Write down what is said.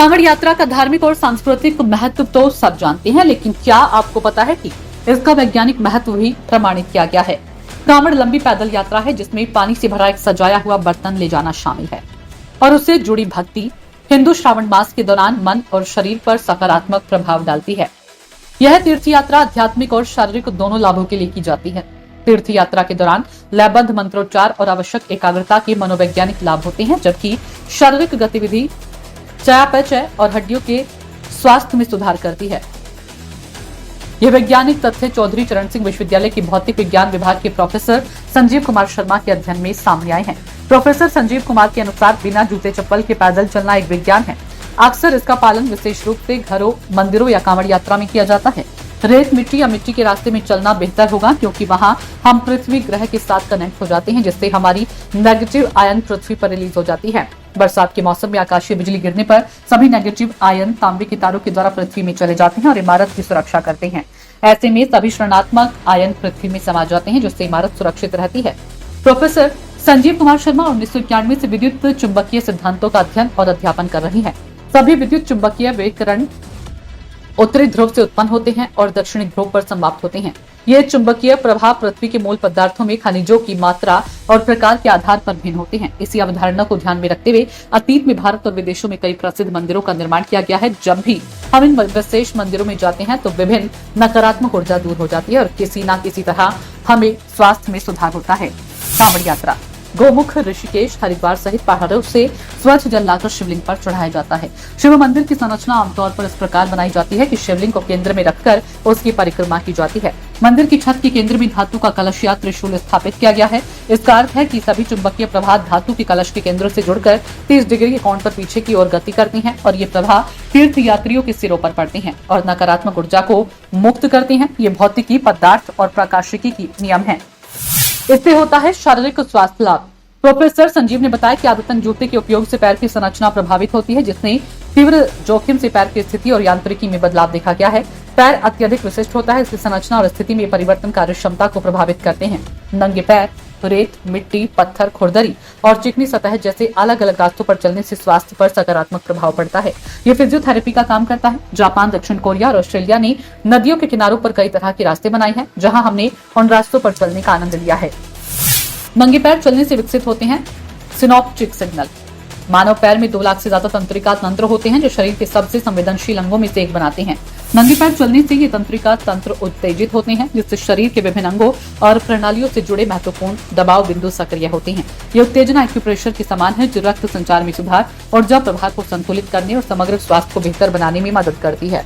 कांवड़ यात्रा का धार्मिक और सांस्कृतिक महत्व तो सब जानते हैं, लेकिन क्या आपको पता है कि इसका वैज्ञानिक महत्व भी प्रमाणित किया गया है। कांवड़ लंबी पैदल यात्रा है जिसमें पानी से भरा एक सजाया हुआ बर्तन ले जाना शामिल है और उससे जुड़ी भक्ति हिंदू श्रावण मास के दौरान मन और शरीर पर सकारात्मक प्रभाव डालती है। यह तीर्थ यात्रा आध्यात्मिक और शारीरिक दोनों लाभों के लिए की जाती है। तीर्थ यात्रा के दौरान लयबद्ध मंत्रोच्चार और आवश्यक एकाग्रता के मनोवैज्ञानिक लाभ होते हैं, जबकि शारीरिक गतिविधि चयापचय और हड्डियों के स्वास्थ्य में सुधार करती है। यह वैज्ञानिक तथ्य चौधरी चरण सिंह विश्वविद्यालय के भौतिक विज्ञान विभाग के प्रोफेसर संजीव कुमार शर्मा के अध्ययन में सामने आए हैं। प्रोफेसर संजीव कुमार के अनुसार बिना जूते चप्पल के पैदल चलना एक विज्ञान है। अक्सर इसका पालन विशेष रूप से घरों, मंदिरों या कांवड़ यात्रा में किया जाता है। रेत, मिट्टी या मिट्टी के रास्ते में चलना बेहतर होगा, क्योंकि वहां हम पृथ्वी ग्रह के साथ कनेक्ट हो जाते हैं, जिससे हमारी नेगेटिव आयन पृथ्वी पर रिलीज हो जाती है। बरसात के मौसम में आकाशीय बिजली गिरने पर सभी नेगेटिव आयन तांबे के तारों के द्वारा पृथ्वी में चले जाते हैं और इमारत की सुरक्षा करते हैं। ऐसे में सभी ऋणात्मक आयन पृथ्वी में समा जाते हैं, जिससे इमारत सुरक्षित रहती है। प्रोफेसर संजीव कुमार शर्मा 1991 से विद्युत चुंबकीय सिद्धांतों का अध्ययन और अध्यापन कर रही है। सभी विद्युत चुंबकीय विकिरण उत्तरी ध्रुव से उत्पन्न होते हैं और दक्षिणी ध्रुव पर समाप्त होते हैं। ये चुंबकीय प्रभाव पृथ्वी के मूल पदार्थों में खनिजों की मात्रा और प्रकार के आधार पर भिन्न होते हैं। इसी अवधारणा को ध्यान में रखते हुए अतीत में भारत और विदेशों में कई प्रसिद्ध मंदिरों का निर्माण किया गया है। जब भी हम इन विशेष मंदिरों में जाते हैं तो विभिन्न नकारात्मक ऊर्जा दूर हो जाती है और किसी न किसी तरह हमें स्वास्थ्य में सुधार होता है। कांवड़ यात्रा गोमुख, ऋषिकेश, हरिद्वार सहित पहाड़ों से स्वच्छ जल लाकर शिवलिंग पर चढ़ाया जाता है। शिव मंदिर की संरचना आमतौर पर इस प्रकार बनाई जाती है कि शिवलिंग को केंद्र में रखकर उसकी परिक्रमा की जाती है। मंदिर की छत के केंद्र में धातु का कलश या त्रिशूल स्थापित किया गया है। इसका अर्थ है कि सभी चुंबकीय प्रवाह धातु के कलश के केंद्र से जुड़कर 30 डिग्री के कोण पर पीछे की ओर गति करती हैं और ये प्रवाह तीर्थ यात्रियों के सिरों पर पड़ते हैं और नकारात्मक ऊर्जा को मुक्त करते हैं। ये भौतिकी, पदार्थ और प्रकाशिकी की नियम है। इससे होता है शारीरिक स्वास्थ्य लाभ। प्रोफेसर संजीव ने बताया कि आदतन जूते के उपयोग से पैर की संरचना प्रभावित होती है, जिसमें तीव्र जोखिम से पैर की स्थिति और यांत्रिकी में बदलाव देखा गया है। पैर अत्यधिक विशिष्ट होता है, इसकी संरचना और स्थिति में परिवर्तन कार्य क्षमता को प्रभावित करते हैं। नंगे पैर रेत, मिट्टी, पत्थर, खुरदरी और चिकनी सतह जैसे अलग अलग रास्तों पर चलने से स्वास्थ्य पर सकारात्मक प्रभाव पड़ता है। ये फिजियोथेरेपी का काम करता है। जापान, दक्षिण कोरिया और ऑस्ट्रेलिया ने नदियों के किनारों पर कई तरह के रास्ते बनाए हैं, जहाँ हमने उन रास्तों पर चलने का आनंद लिया है। नंगे पैर चलने से विकसित होते हैं सिनोप्टिक सिग्नल। मानव पैर में 2 लाख से ज्यादा तंत्रिका तंत्र होते हैं, जो शरीर के सबसे संवेदनशील अंगों में से एक बनाते हैं। नंगे पैर चलने से ये तंत्रिका तंत्र उत्तेजित होते हैं, जिससे शरीर के विभिन्न अंगों और प्रणालियों से जुड़े महत्वपूर्ण दबाव बिंदु सक्रिय होते हैं। ये उत्तेजना एक्यूप्रेशर के समान है, जो रक्त संचार में सुधार, ऊर्जा प्रवाह को संतुलित करने और समग्र स्वास्थ्य को बेहतर बनाने में मदद करती है।